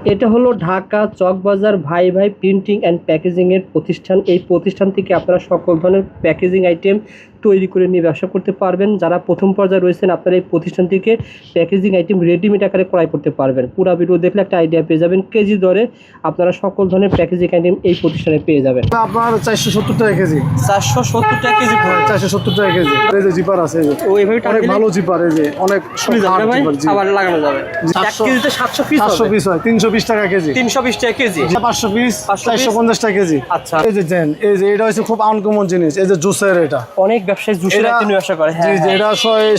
এটা হলো ঢাকা চকবাজার ভাই ভাই প্রিন্টিং অ্যান্ড প্যাকেজিং এর প্রতিষ্ঠান। এই প্রতিষ্ঠান থেকে আপনারা সকল ধরনের প্যাকেজিং আইটেম তৈরি করে নিয়ে ব্যবসা করতে পারবেন। যারা প্রথম পর্যায়ে রয়েছেন আপনারা এই প্রতিষ্ঠান থেকে প্যাকেজিং আইটেম রেডিমেড আকারে ক্রয় করতে পারবেন। পুরো ভিডিও দেখলে একটা আইডিয়া পেয়ে যাবেন। কেজি দরে আপনারা সকল ধরনের প্যাকেজিং আইটেম এই প্রতিষ্ঠানে পেয়ে যাবেন। আপনার 470 টাকা কেজি। 470 টাকা কেজি। 470 টাকা কেজি। এই যে জিপার আছে, এই যে ও এইভাবে অনেক ভালো জিপার, এই যে অনেক সুবিধা হবে ভাই, আবার লাগানো যাবে। 1 কেজিতে 700 পিস হবে। 700 পিস হয়, 320 টাকা কেজি। 320 টাকা কেজি। 500 পিস 450 টাকা কেজি। আচ্ছা, এই যে জেন, এই যে এটা হচ্ছে খুব আনকমন জিনিস, এই যে জুসের, এটা অনেক ব্যবসায়ী জুসের আইটেম ব্যবসা করে। জি জি, এটা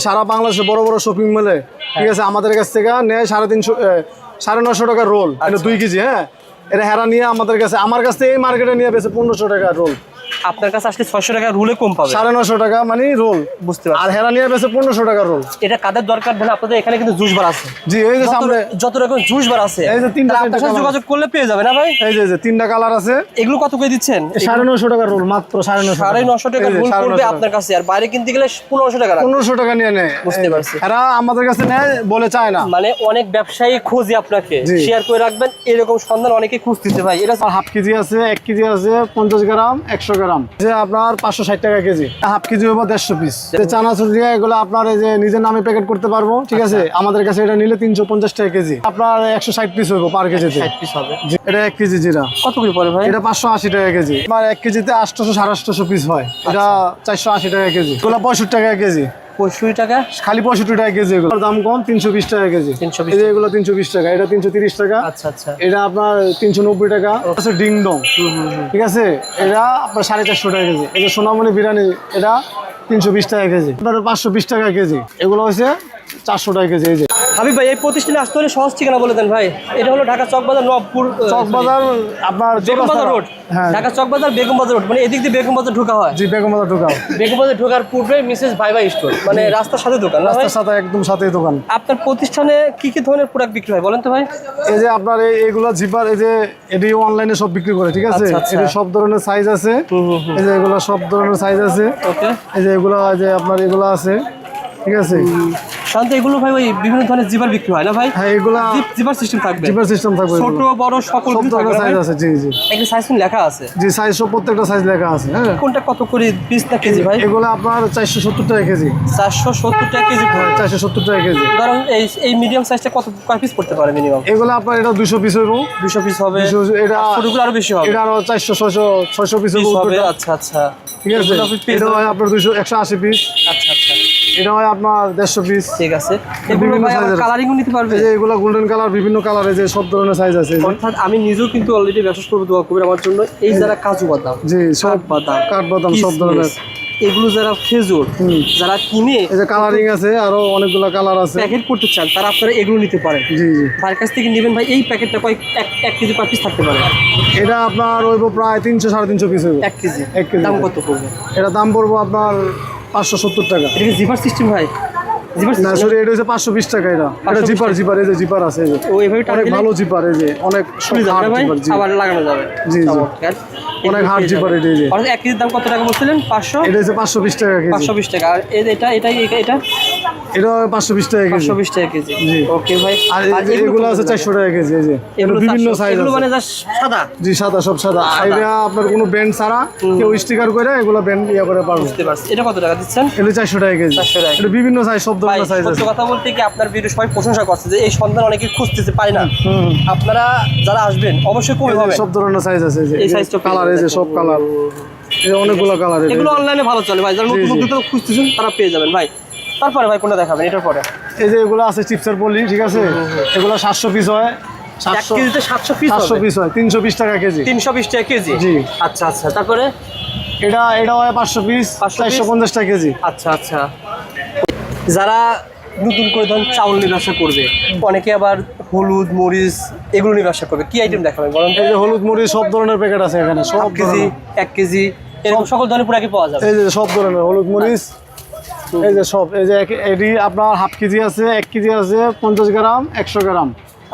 সারা বাংলাদেশে বড় বড় শপিং মলে, ঠিক আছে, আমাদের কাছ থেকে নেয় 350 950 টাকা রোল। এটা 2 কেজি। হ্যাঁ, এটা হেরা নিয়ে আমার কাছ থেকে এই মার্কেটে নিয়ে বেছে 1500 টাকা রোল। আপনার কাছে আসলে 600 টাকা রুলে কম পাবে। 950 টাকা মানে রোল, বুঝতে পারছেন। আর হেরা নিয়ে বেছে 1500 টাকা রোল। এটা কাদের দরকার ধরেন, আপনাদের এখানে কিন্তু জুস বার আছে। জি, এই যে সামনে যত রকম জুস বার আছে, এই যে 3টা আপনার সাথে যোগাযোগ করলে পেয়ে যাবেন না ভাই? এই যে 3টা কালার আছে। এগুলো কত করে দিচ্ছেন? 950 টাকা রোল, মাত্র 950 টাকা রোল পড়বে আপনার কাছে। আর বাইরে কিনতে গেলে 1500 টাকা। 1500 টাকা নিয়ে নেয়। বুঝতে পারছি। এরা আমাদের কাছে নেয় বলে চায় না। মানে অনেক ব্যবসায়ী খোঁজে আপনাকে, শেয়ার করে রাখবেন। এরকম সন্ধান অনেকে খুঁজতেছে ভাই। এটা হাফ কেজি আছে, 1 কেজি আছে, 50 গ্রাম, 100 গ্রাম। যে আপনার 560 টাকা কেজি। হাফ কেজি হবে 150 পিস। চানাচুর দিয়ে এগুলো আপনার এই যে নিজের নামে প্যাকেট করতে পারবো, ঠিক আছে। আমাদের কাছে এটা নিলে 350 টাকা কেজি। আপনার 160 পিস হইব পার কেজিতে। 60 পিস হবে। এটা 1 কেজি জিরা কত করে পড়ে ভাই? এটা 580 টাকা কেজি। আমার 1 কেজিতে 800 850 পিস হয়। এটা 480 টাকা কেজি। এগুলো 65 টাকা কেজি। 65 টাকা, খালি 65 টাকা কেজি। এগুলোর দাম কম, 320 টাকা কেজি। 320 এই যে এগুলো 320 টাকা, এটা 330 টাকা। আচ্ছা আচ্ছা। এটা আপনার 390 টাকা আছে। ডিং ডং, ঠিক আছে, এটা আপনার 450 টাকা কেজি। এই যে সোনামণি বিরিয়ানি, এটা 320 টাকা কেজি। আপনার 520 টাকা কেজি। এগুলো হচ্ছে 400 টাকা কেজি। এই যে হাবিব ভাই, এই প্রতিষ্ঠানে আসতে হলে সহজ ঠিকানা বলে দেন ভাই। এটা হলো ঢাকা চকবাজার নবপুর, চকবাজার আপনার বেগম বাজার রোড। হ্যাঁ, ঢাকা চকবাজার বেগম বাজার রোড, মানে এদিক দিয়ে বেগম বাজার ঢোকা হয়। জি, বেগম বাজার ঢোকা। বেগম বাজার ঢোকার পূর্বে মিসেস ভাই ভাই স্টোর, মানে রাস্তার সাথে দোকান। রাস্তার সাথে একদম সাথেই দোকান। আপনার প্রতিষ্ঠানে কি কি ধরনের প্রোডাক্ট বিক্রি হয় বলেন তো ভাই? এই যে আপনার এইগুলা জিপার, এই যে এটি অনলাইনে সব বিক্রি করে, ঠিক আছে। এটি সব ধরনের সাইজ আছে। এই যে এগুলা সব ধরনের সাইজ আছে। ওকে। এই যে এগুলা, যে আপনার এগুলা আছে, ঠিক আছে। শান্ত, এগুলো ভাই ওই বিভিন্ন ধরনের জিপার বিক্রি হয় না ভাই? হ্যাঁ, এগুলা জিপার সিস্টেম থাকবে। জিপার সিস্টেম থাকবে, ছোট বড় সকল সব ধরনের সাইজ আছে। জি জি, একটা সাইজ লেখা আছে। জি, সাইজ সব প্রত্যেকটা সাইজ লেখা আছে। হ্যাঁ, কোনটা কত করে পিস না কেজি ভাই? এগুলো আপনার 470 টাকা কেজি। 470 টাকা কেজি। 470 টাকা কেজি। ধরুন এই মিডিয়াম সাইজটা কয় পিস পড়তে পারে মিনিমাম? এগুলো আপনার এটা 200 পিস হইব। 200 পিস হবে। এটা ছোটগুলো আরো বেশি হবে। এটা আরো 400 600 পিস হবে। আচ্ছা আচ্ছা, ঠিক আছে। এটা হয় আপনার 180 পিস। আচ্ছা আচ্ছা। এটা হয় আপনার 150 পিস। ঠিক আছে। এগুলো ভাই আবার কালারিংও নিতে পারবে। এই যে এগুলো গোল্ডেন কালার, বিভিন্ন কালারে, যে সব ধরনের সাইজ আছে। অর্থাৎ আমি নিজেও কিন্তু অলরেডি ব্যবসা করব, দোয়া করবেন আমার জন্য। এই যারা কাজু বাদাম, জি, সব বাদাম, কাঠবাদাম, সব ধরনের, এগুলো যারা খেজুর যারা কিনে, এই যে কালারিং আছে, আরো অনেকগুলো কালার আছে, প্যাকেট করতে চান, তারা আপনারা এগুলো নিতে পারেন। জি জি, ভাইয়ের কাছ থেকে নেবেন ভাই। এই প্যাকেটটা কয় 1 কেজি পার পিস থাকতে পারে? এটা আপনার হইব প্রায় 300 350 পিস হইব। 1 কেজি। 1 কেজি দাম কত পড়বে? এটা দাম পড়বো আপনার 570 টাকা। এটা কি জিপার সিস্টেম ভাই? জিপার না, সরি, এটা হচ্ছে 520 টাকা। এটা জিপার, এই যে জিপার আছে, এই যে ও এইভাবে অনেক ভালো জিপার, এই যে অনেক সুবিধা হবে ভাই, আবার লাগানো যাবে। জি জি, অনেক হার্ড জিপার। এটা এই যে 1 কেজির দাম কত টাকা বলছিলেন? 500। এটা হচ্ছে 520 টাকা কেজি। 520 টাকা। আর এটা 520 টাকা কেজি। 520 টাকা কেজি। জি, ওকে ভাই। আর এগুলো আছে 400 টাকা কেজি। এই যে এগুলো বিভিন্ন সাইজ আছে। এগুলো মানে জাস্ট সাদা? জি, সাদা, সব সাদা। এটা আপনার কোনো ব্র্যান্ড ছাড়া, কেউ স্টিকার করে এগুলো ব্র্যান্ড করে পারবে। বুঝতে পারছি। এটা কত টাকা দিচ্ছেন? এটা 400 টাকা কেজি। 400 টাকা। এটা বিভিন্ন সাইজ, সব ধরনের সাইজ আছে। সত্যি কথা বলতে কি, আপনার ভিডিও সবাই প্রশংসা করছে যে এই সন্ধান অনেকে খুঁজতেছে, পায় না। আপনারা যারা আসবেন অবশ্যই কমে হবে। সব ধরনের সাইজ আছে। এই সাইজটা কালার, এই যে সব কালার, এই অনেকগুলো কালার। এগুলো অনলাইনে ভালো চলে ভাই, যারা নতুন নতুন খুঁজতেছেন তারা পেয়ে যাবেন ভাই। তারপরে ভাই কোনটা দেখাবেন? এটার পরে এই যে এগুলো আছে চিপসের পলি, ঠিক আছে। এগুলো 700 পিস হয়। 1 কেজিতে 700 পিস 700 পিস হয়, 320 টাকা কেজি। 320 টাকা কেজি। জি, আচ্ছা আচ্ছা। তারপরে এটা হয় 500 পিস, 450 টাকা কেজি। আচ্ছা আচ্ছা। যারা নতুন করে ধরুন চাউল নিয়ে ব্যবসা করবে, অনেকে আবার হলুদ মরিচ এগুলো নিয়ে ব্যবসা করবে, কি আইটেম দেখাবেন বলেন? এই যে হলুদ মরিচ সব ধরনের প্যাকেট আছে এখানে, সব কেজি 1 কেজি এরকম সকল ধরনের প্রোডাক্ট পাওয়া যাবে। এই যে সব ধরনের হলুদ মরিচ, এই যে সব, এই যে এটি আপনার হাফ কেজি আছে, 1 কেজি আছে, 50 গ্রাম, 100 গ্রাম।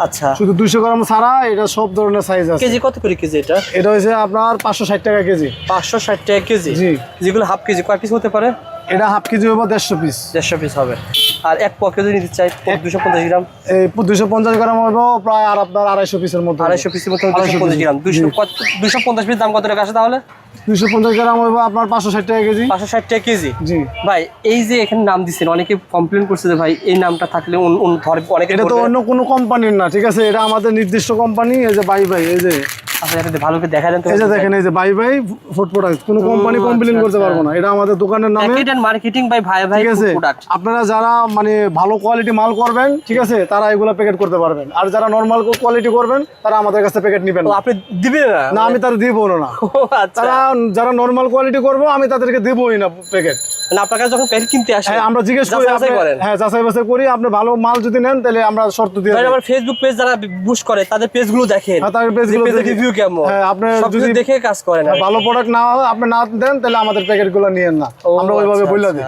আচ্ছা, শুধু 200 গ্রাম ছাড়া এটা সব ধরনের সাইজ আছে। কেজি কত করে কেজি এটা? এটা হচ্ছে আপনার 560 টাকা কেজি। 560 টাকা কেজি। জি, যেগুলো হাফ কেজি কয় পিস হতে পারে? এটা হাফ কেজি হবে 150 পিস। 150 পিস হবে। আর এক পকেট যদি নিতে চাই 250 গ্রাম, এই 250 গ্রাম হবে প্রায় আর আপনার 250 পিসের মতো। 250 পিসের মতো 250 গ্রাম, 250 পিস দাম কত টাকা আসে তাহলে? 250 গ্রাম হবে আপনার 560 টাকা কেজি। 560 টাকা কেজি। জি ভাই এই যে এখানে নাম দিচ্ছেন, অনেকে কমপ্লেন করছে যে ভাই এই নামটা থাকলে অনেকে এটা তো অন্য কোনো কোম্পানির না, ঠিক আছে, এটা আমাদের নির্দিষ্ট কোম্পানি। এই যে বাই বাই, এই যে আচ্ছা এটা ভালো করে দেখা দেন তো। এই যে দেখেন, এই যে বাই বাই ফুড প্রোডাক্ট, কোনো কোম্পানি কমপ্লেন করতে পারবো না, এটা আমাদের দোকানের নামে। প্যাকেট এন্ড মার্কেটিং বাই ভাই ভাই ঠিক আছে, প্রোডাক্ট। আপনারা যারা মানে ভালো কোয়ালিটি মাল করবেন, ঠিক আছে, তারা এগুলো প্যাকেট করতে পারবেন। আর যারা নরমাল কোয়ালিটি করবেন তারা আমাদের কাছে প্যাকেট নেবেন তো না। আপনি দিবেন না? না, আমি তাদের দিব না। ও আচ্ছা, তারা যারা নরমাল কোয়ালিটি করবো আমি তাদেরকে দেবই না প্যাকেট। মানে আপনার কাছে যখন প্যাকেট কিনতে আসে হ্যাঁ, আমরা জিজ্ঞেস করি, যাচাই করেন? হ্যাঁ, যাচাই বাছাই করি। আপনি ভালো মাল যদি নেন তাহলে আমরা শর্ত দিয়ে ভাই দিই। আমার ফেসবুক পেজ যারা বুস্ট করে তাদের পেজগুলো দেখেন, হ্যাঁ, তাদের পেজগুলো পেজের দেখি। রিভিউ কেমন, হ্যাঁ, আপনি সব যদি দেখে কাজ করেন। ভালো প্রোডাক্ট না হয়, আপনি না দেন, তাহলে আমাদের প্যাকেটগুলো নিয়েন না, আমরা ওইভাবে বলে দিই।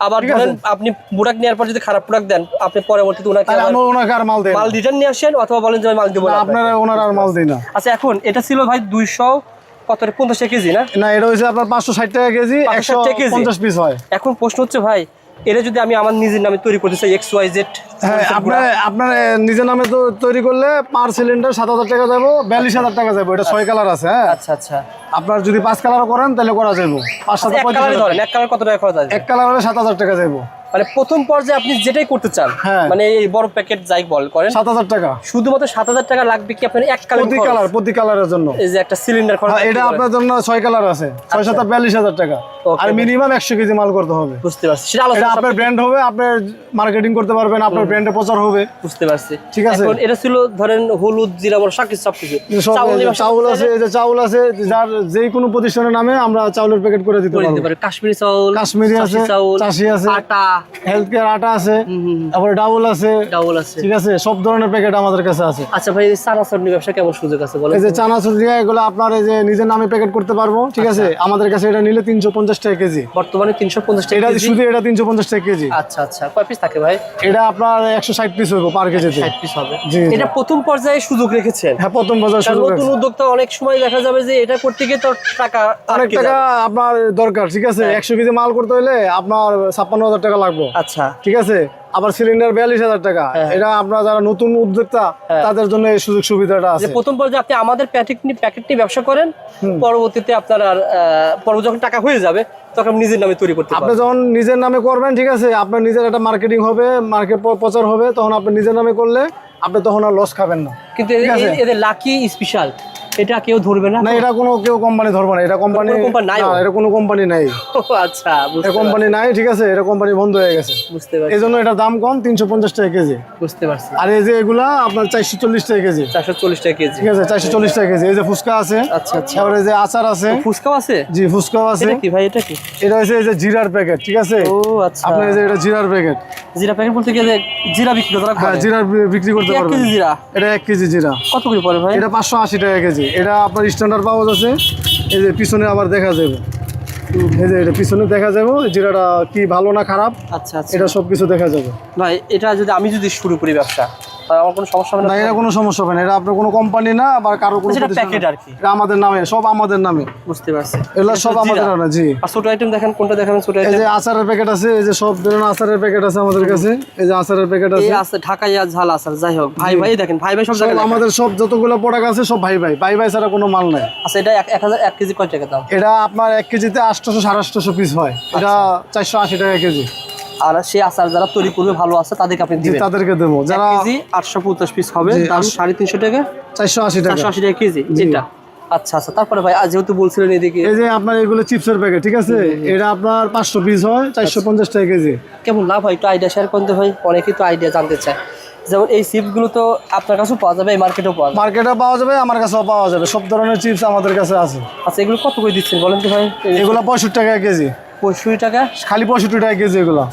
আবার ধরেন আপনি প্রোডাক্ট নেওয়ার পর যদি খারাপ প্রোডাক্ট দেন, আপনি পরবর্তীতে ওনাকে তাহলে আমরা ওনাকে আর মাল দেই না। মাল রিটার্ন নিয়ে আসেন অথবা বলেন যে আমি মাল দেবো না, না। আপনারা ওনার আর মাল দেই না। আচ্ছা এখন এটা ছিল ভাই 250 টাকা কেজি না? না, এটা হচ্ছে আপনার 560 টাকা কেজি, 560 টাকা কেজি। 150 পিস হয়। এখন প্রশ্ন হচ্ছে ভাই, এটা যদি আমি আমার নিজের নামে তৈরি করতে চাই XYZ, হ্যাঁ, আপনার নিজের নামে তো তৈরি করলে পার সিলিন্ডার 7000 টাকা যাবো, 42000 টাকা যাবো। এটা 6 কালার আছে। হ্যাঁ, আচ্ছা আচ্ছা, আপনার যদি 5 কালার করেন তাহলে করা যাবে। 5 7 এক কালারে ধরেন, এক কালার কত টাকা খরচ আছে? এক কালার হলে 7000 টাকা যাবো। মানে প্রথম পর্যায়ে আপনি যেটাই করতে চান, হ্যাঁ। মানে এই বড় প্যাকেট যাই করেন, 7000 টাকা শুধুমাত্র 7000 টাকা লাগবে কি আপনার এক প্রতি কালারের জন্য? এই যে একটা সিলিন্ডার খরচ, এটা আপনার জন্য 6 কালার আছে, 6 7 42000 টাকা। আর মিনিমাম 100 কেজি মাল করতে হবে। বুঝতে পারছি, সেটা এটা আলোচনা আপনার ব্র্যান্ড হবে, আপনার মার্কেটিং করতে পারবেন, আপনার ব্র্যান্ডে প্রচার হবে। বুঝতে পারছি, ঠিক আছে। এখন এটা ছিল ধরেন হলুদ, জিরা, বড় সবকিছু। চাউল আছে, এই যে চাউল আছে, যার যে কোনো প্রতিষ্ঠানের নামে আমরা চাউলের প্যাকেট করে দিতে পারবো। কাশ্মীরি চাউল, কাশ্মীরি আছে, চাষি আছে, আটা, হেলথ কেয়ার আটা আছে, তারপরে ডাউল আছে, ঠিক আছে, সব ধরনের প্যাকেট আমাদের কাছে আছে। আচ্ছা ভাই, এই চানাচুর ব্যবসা কেমন সুযোগ আছে বলেন? এই যে চানাচুর এগুলো আপনার এই যে নিজের নামে প্যাকেট করতে পারবো, ঠিক আছে। আমাদের কাছে এটা নিলে 350 টাকা কেজি, বর্তমানে 350 টাকা এটা কেজি। শুধু এটা 350 টাকা কেজি। আচ্ছা আচ্ছা, কয় পিস থাকে ভাই? এটা আপনার 160 পিস হবে পার কেজিতে। 60 পিস হবে। জি, এটা প্রথম পর্যায়ে সুযোগ রেখেছেন? হ্যাঁ, প্রথম বাজার কারণ শুরু নতুন উদ্যোক্তা অনেক সময় দেখা যাবে যে এটা করতে গিয়ে তো টাকা অনেক আটকে টাকা যাবে। আপনার দরকার, ঠিক আছে। 100 কেজি মাল করতে হলে আপনার 56000 টাকা লাগবে, আচ্ছা, ঠিক আছে। আবার সিলিন্ডার 42000 টাকা। এটা আপনার যারা নতুন উদ্যোক্তা তাদের জন্য এই সুযোগ সুবিধাটা যে আছে। প্রথম পর্যায়ে আপনি আমাদের প্যাকেট নিয়ে ব্যবসা করেন, পরবর্তীতে আপনার আর পরবর্তী যখন টাকা হয়ে যাবে তখন নিজের নামে তৈরি করতে আপনি পারবেন। যখন নিজের নামে করবেন, ঠিক আছে, আপনার নিজের একটা মার্কেটিং হবে, মার্কেট প্রচার হবে, তখন আপনি নিজের নামে করলে আপনি তখন আর লস খাবেন না। কিন্তু ঠিক আছে? এদের লাকি স্পেশাল, এটা কেউ ধরবে না? না, এটা কেউ কোম্পানি ধরবে না। এটা কোম্পানি নাই, এটা কোনো কোম্পানি নাই। আচ্ছা, এটা কোম্পানি নাই, ঠিক আছে, এটা কোম্পানি বন্ধ হয়ে গেছে। বুঝতে পারছি, এই জন্য এটার দাম কম, 350 টাকা কেজি। বুঝতে পারছি। আর এই যে এগুলা আপনার 440 টাকা কেজি। 440 টাকা কেজি, ঠিক আছে, 440 টাকা কেজি। এই যে ফুচকা আছে, আচ্ছা আচ্ছা, তারপরে যে আচার আছে। ফুচকাও আছে? জি, ফুচকাও আছে। এটা কি ভাই, এটা কি? এটা হচ্ছে এই যে জিরার প্যাকেট, ঠিক আছে। ও আচ্ছা, আপনি এই যে এটা জিরার প্যাকেট। জিরা প্যাকেট বলতে গেলে জিরা বিক্রি করা হ্যাঁ, করে? জিরা বিক্রি করতে 1 পারবেন। কেজি জিরা এটা 1 কেজি জিরা কত করে পড়ে ভাই? এটা 580 টাকা কেজি। এটা আপনার স্ট্যান্ডার্ড পাওয়া যাচ্ছে। এই যে পিছনে আবার দেখা যাবে, এই যে এটা পিছনে দেখা যাবে জিরাটা কি ভালো না খারাপ, আচ্ছা আচ্ছা, এটা সবকিছু দেখা যাবে। ভাই এটা আমি যদি শুরু করি ব্যবসা, তাহলে আমার কোনো সমস্যা হবে না, না? এটা কোনো সমস্যা হবে না। এটা আপনার কোনো কোম্পানি না, আবার কারো কোনো সেটা প্রতিষ্ঠান প্যাকেট না। আর কি? এটা আমাদের নামে, সব আমাদের নামে। বুঝতে পারছি, এগুলো সব আমাদের নামে। জি। আর ছোট আইটেম দেখেন, কোনটা দেখাবেন ছোট এই আইটেম? যে আচারের প্যাকেট আছে, এই যে সব ধরনের আচারের প্যাকেট আছে আমাদের কাছে। এই যে আচারের প্যাকেট এই আছে, আছে ঢাকাইয়া ঝাল আচার, যাই হোক ভাই ভাই দেখেন, ভাই ভাই সব সব জায়গায় লেখা। আমাদের সব যতগুলো প্রোডাক্ট আছে সব ভাই ভাই, ভাই ভাই ছাড়া কোনো মাল নাই। আচ্ছা, এটা 1 কেজি কয় টাকা দাম? এটা আপনার 1 কেজিতে 800 850 পিস হয়। এটা 480 টাকা কেজি। আর সেই আচার যারা তৈরি করবে ভালো আছে তাদেরকে আপনি জি, দিবেন? তাদেরকে দেবো। 1 যারা কেজি 850 পিস হবে, জি, দাম 350 টাকা, 480 টাকা। 480 টাকা কেজি এটা। আচ্ছা আচ্ছা, তারপরে ভাই যেহেতু বলছিলেন এদিকে এই যে আপনার এগুলো চিপসের প্যাকেট, ঠিক আছে, এটা আপনার 500 পিস হয়, 450 টাকা কেজি। কেমন লাভ হয় একটু আইডিয়া শেয়ার করতে ভাই, অনেকেই তো আইডিয়া জানতে চায়। যেমন এই চিপসগুলো তো আপনার কাছেও পাওয়া যাবে, এই মার্কেটেও পাওয়া যাবে? মার্কেটে পাওয়া যাবে, আমার কাছেও পাওয়া যাবে, সব ধরনের চিপস আমাদের কাছে আছে। আচ্ছা, এগুলো কত করে দিচ্ছেন বলেন তো ভাই? এগুলো 65 টাকা কেজি, 65 টাকা, খালি 65 টাকা কেজি এগুলো।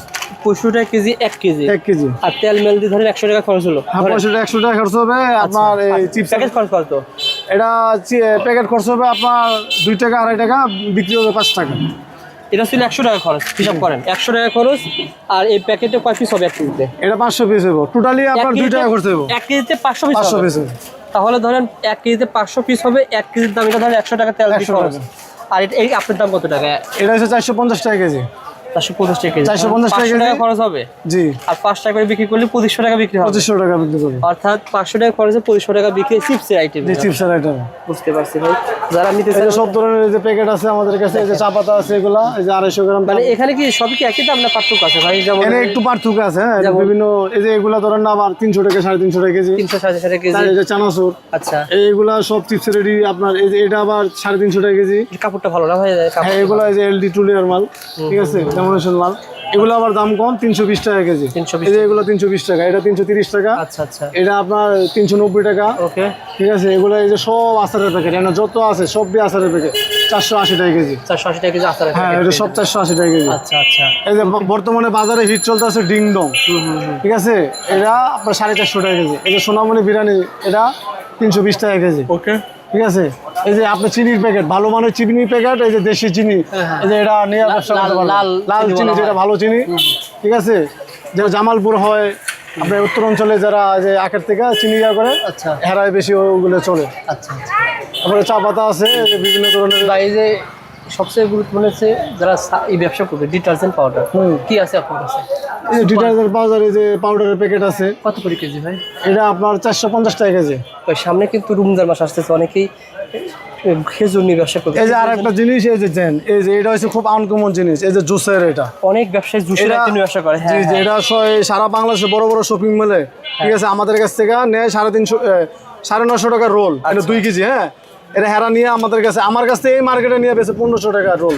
65 টাকা কেজি, 1 কেজি। 1 কেজি। আর তেল মেল দিয়ে ধরেন 100 টাকা খরচ হলো। হ্যাঁ, 100 টাকা খরচ হবে আপনার এই চিপস প্যাকেজ খরচ কত? এটা প্যাকেট খরচ হবে আপনার 2 টাকা 2.5 টাকা, বিক্রি হবে 5 টাকা। এটা ছিল 100 টাকা খরচ, হিসাব করেন 100 টাকা খরচ। আর এই প্যাকেটে কয় পিস হবে 1 কেজিতে? এটা 500 পিস হবে, টোটালি আপনার 2 টাকা খরচ হবে। 1 কেজিতে 500 পিস 500 হবে। পিস হবে। তাহলে ধরেন 1 কেজিতে 500 পিস হবে, 1 কেজির দাম এটা ধরেন 100 টাকা তেল 100 খরচ। টাকা। আর এই আপনার দাম কত টাকা? এটা হচ্ছে 450 টাকা কেজি। 450 টাকা কেজি। 450 টাকা 500 টাকা কেজি। খরচ হবে। জি, আর 5 টাকা করে বিক্রি করলে 2500 টাকা বিক্রি হবে। 2500 টাকা বিক্রি করবো। অর্থাৎ 500 টাকা খরচে 2500 টাকা বিক্রি চিপসের আইটেম। জি, চিপসের আইটেম। বুঝতে পারছি ভাই। যারা নিতে এই চান যে সব ধরনের এই যে প্যাকেট আছে আমাদের কাছে, এই যে চা পাতা আছে এগুলা, এই যে 250 গ্রাম। মানে এখানে কি সবই কি একই দাম না পার্থক্য আছে ভাই? যেমন এখানে একটু পার্থক্য আছে, হ্যাঁ, বিভিন্ন এই যে এগুলা ধরেন না আবার 300 টাকা 350 টাকা কেজি। 300 450 টাকা কেজি। আর এই যে চানাচুর, আচ্ছা, এইগুলা সব চিপসের রেডি আপনার, এই যে এটা আবার 350 টাকা কেজি। কাপড়টা ভালো না ভাই? হ্যাঁ, এগুলা এই যে এলডি টুলিয়ার মাল, ঠিক আছে, ডেমোনেশন মাল। এগুলো আবার দাম কম, 320 টাকা কেজি। 320 এই যে এগুলো 320 টাকা, এটা 330 টাকা। আচ্ছা আচ্ছা, এটা আপনার 390 টাকা। ওকে, ঠিক আছে। এগুলো এই যে সব আচারের প্যাকেট, এখানে যত আছে সবই আচারের প্যাকেট, 480 টাকা কেজি। 480 টাকা কেজি আচার। হ্যাঁ, এটা সব 480 টাকা কেজি। আচ্ছা আচ্ছা, এই যে বর্তমানে বাজারে হিট চলতে আছে ডিং ডং, ঠিক আছে, এটা আপনার 450 টাকা কেজি। এই যে সোনামণি বিরিয়ানি, এটা 320 টাকা কেজি। ওকে, ঠিক আছে। এই যে আপনার চিনির প্যাকেট, ভালো মানের চিনির প্যাকেট, এই যে দেশি চিনি, এই যে এটা নিয়ে ব্যবসা করতে পারবেন। লাল চিনি, যেটা ভালো চিনি, ঠিক আছে, যেটা জামালপুর হয় আপনার উত্তর অঞ্চলে, যারা যে আখের থেকে চিনি ইয়া করে, আচ্ছা হেরায় বেশি ওগুলো চলে। আচ্ছা আচ্ছা। তারপরে চা পাতা আছে, এই যে বিভিন্ন ধরনের। ভাই, এই যে সবচেয়ে গুরুত্বপূর্ণ হচ্ছে যারা এই ব্যবসা করবে, ডিটারজেন্ট পাউডার কি আছে আপনার কাছে? এই যে ডিটারজেন্ট পাউডার, এই যে পাউডারের প্যাকেট আছে। কত করে কেজি ভাই? এটা আপনার 450 টাকা কেজি। ওই সামনে কিন্তু রমজান মাস আসতেছে, অনেকেই খেজুর নিয়ে ব্যবসা করবে। এই যে আরেকটা জিনিস, এই যে জেন, এই যে এটা হচ্ছে খুব আনকমন জিনিস, এই যে জুসের, এটা অনেক ব্যবসায়ী জুসের এটা- আইটেম নিয়ে ব্যবসা করে। জি হ্যাঁ জি, এটা সারা বাংলাদেশে বড় বড় শপিং মলে, ঠিক আছে, আমাদের কাছ থেকে নেয় 350 950 টাকার রোল। এটা 2 কেজি। হ্যাঁ, এটা হেরা নিয়ে আমাদের কাছে, আমার কাছ থেকে এই মার্কেটে নিয়ে বেছে 1500 টাকার রোল।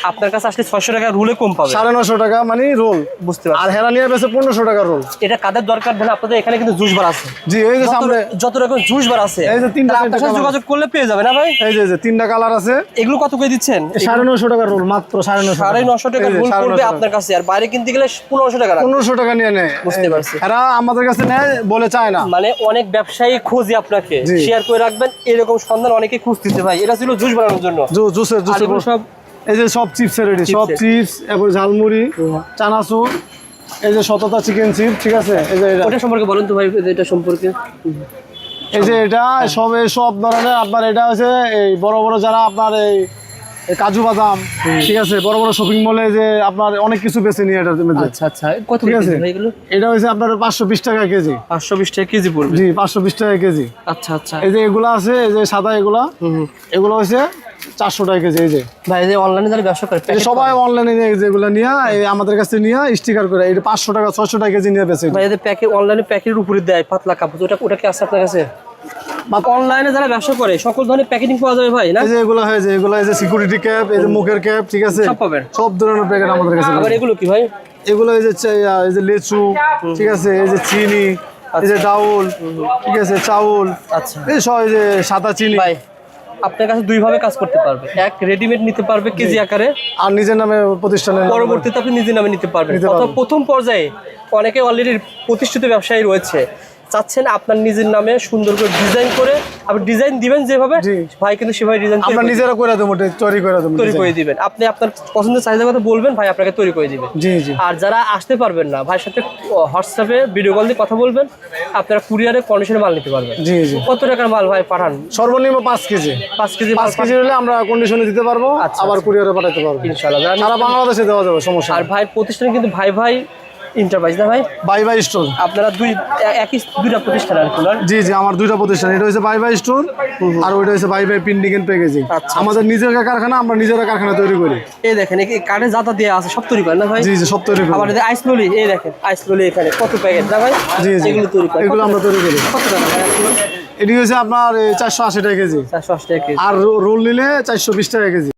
আপনার কাছে আসলে 600 টাকা রুলে কম পাবে। 950 টাকা মানে রোল। বুঝতে পারছি। আর হেরা নিয়ে বেছে 1500 টাকার রোল। এটা কাদের দরকার ধরেন, আপনাদের এখানে কিন্তু জুস বার আছে। জি, এই যে সামনে যত রকম জুস বার আছে, এই যে তিনটা তাহলে আপনার সাথে colour। যোগাযোগ করলে পেয়ে যাবে না ভাই? এই যে 3টা কালার আছে। এগুলো কত করে দিচ্ছেন? 950 টাকার রোল, মাত্র 950 950 টাকা রুল পড়বে আপনার কাছে, আর বাইরে কিনতে গেলে 1500 টাকা লাগবে। 1500 টাকা নিয়ে নেয়। বুঝতে পারছি। এরা আমাদের কাছে নেয়, বলে চায় না। মানে অনেক ব্যবসায়ী খুঁজে আপনাকে জি। শেয়ার করে রাখবেন, এরকম সন্ধান অনেকে খুঁজতেছে ভাই। এটা ছিল জুস বানানোর জন্য। জুসের আর এগুলো সব এই যে সব চিপসের রেডি, সব চিপস, এরপর ঝালমুড়ি, চানাচুর, এই যে শততা চিকেন চিপ, ঠিক আছে। এই যে এটা, ওটা সম্পর্কে বলুন তো ভাই, এটা সম্পর্কে। এই যে এটা সব ধরনের আপনার, এটা হচ্ছে এই বড় বড় যারা আপনার এই কাজু বাদাম, ঠিক আছে, বড় বড় শপিং মলে যে আপনার অনেক কিছু বেছে নিয়ে এটার মধ্যে। আচ্ছা আচ্ছা, কত ঠিক করে আছে। কেজি ভাই এগুলো? এটা হচ্ছে আপনার 520 টাকা কেজি। 520 টাকা কেজি পড়বে। জি, 520 টাকা কেজি। আচ্ছা আচ্ছা। এই যে এগুলা আছে, এই যে সাদা এগুলা, এগুলো হচ্ছে 400 টাকা কেজি। এই যে ভাই, এই যে অনলাইনে যারা ব্যবসা করে, এই যে সবাই অনলাইনে নিয়ে যেগুলো নিয়ে আমাদের কাছে নিয়ে স্টিকার করে, এটা 500 টাকা 600 টাকা কেজি নিয়ে বেছে। ভাই এদের প্যাকেট, অনলাইনে প্যাকেটের উপরে দেয় পাতলা কাপড়, ওটা কি আছে আপনার কাছে? অনলাইনে যারা ব্যবসা করে সকল ধরনের প্যাকেটিং পাওয়া যাবে ভাই, না? এই যে এগুলো হয়, যে এগুলো এই যে সিকিউরিটি ক্যাপ, এই যে মুখের ক্যাপ, ঠিক আছে, সব পাবেন। সব ধরনের প্যাকেট আমাদের কাছে আবার আছে। এগুলো কি ভাই? এগুলো এই যে লেচু, ঠিক আছে, এই যে চিনি, এই যে ডাউল, ঠিক আছে, চাউল, আচ্ছা এই সব, এই যে সাদা চিনি। ভাই, আপনার কাছে দুই ভাবে কাজ করতে পারবে। এক, রেডিমেড নিতে পারবে কেজি আকারে, আর নিজের নামে প্রতিষ্ঠানে পরবর্তীতে আপনি নিজের নামে নিতে পারবেন। নিতে অথবা পারবেন। প্রথম পর্যায়ে অনেকে অলরেডি প্রতিষ্ঠিত ব্যবসায়ী রয়েছে, চাচ্ছেন আপনার নিজের নামে সুন্দর করে ডিজাইন করে, আপনি ডিজাইন দিবেন যেভাবে, জি। ভাই কিন্তু সেভাবে ডিজাইন আমরা নিজেরা করে দেবো, তৈরি করে দেবো, তৈরি করে দিবেন। আপনি আপনার পছন্দের চাহিদার কথা বলবেন, ভাই আপনাকে তৈরি করে দিবে। জি জি। আর যারা আসতে পারবেন না, ভাইয়ের সাথে হোয়াটসঅ্যাপে ভিডিও কল দিয়ে কথা বলবেন, আপনারা কুরিয়ারে কন্ডিশনে মাল নিতে পারবেন। জি জি। কত টাকার মাল ভাই পাঠান? সর্বনিম্ন 5 কেজি। 5 কেজি মাল 5 কেজি হলে আমরা কন্ডিশনে দিতে পারবো, আচ্ছা, আবার কুরিয়ারে পাঠাতে পারবো ইনশাআল্লাহ। সারা বাংলাদেশে দেওয়া যাবে, সমস্যা আর নেই। ভাই প্রতিষ্ঠানে কিন্তু ভাই ভাই এন্টারপ্রাইজ, না ভাই? Bye bye store. আপনারা দুইটা প্রতিষ্ঠান আর কি, না? জি জি, আমার 2টা প্রতিষ্ঠান, এটা হচ্ছে বাই বাই স্টোর, আর ওইটা হচ্ছে bye bye printing and packaging. আচ্ছা। আমাদের নিজের কারখানা, আমরা নিজেরা কারখানা তৈরি করি। এই দেখেন, এই কার্ডে যাতা দেওয়া আছে সব তৈরি করেন, না ভাই? জি জি, সব তৈরি করি। আবার আইস ললি, এই দেখেন আইস ললি এখানে কত প্যাকেট, না ভাই? জি জি, এগুলো তৈরি করেন, এগুলো আমরা তৈরি করি। কত টাকা ভাই আপনার? এটি হচ্ছে আপনার 480 টাকা কেজি, 480 টাকা কেজি। আর রোল নিলে 420 টাকা কেজি।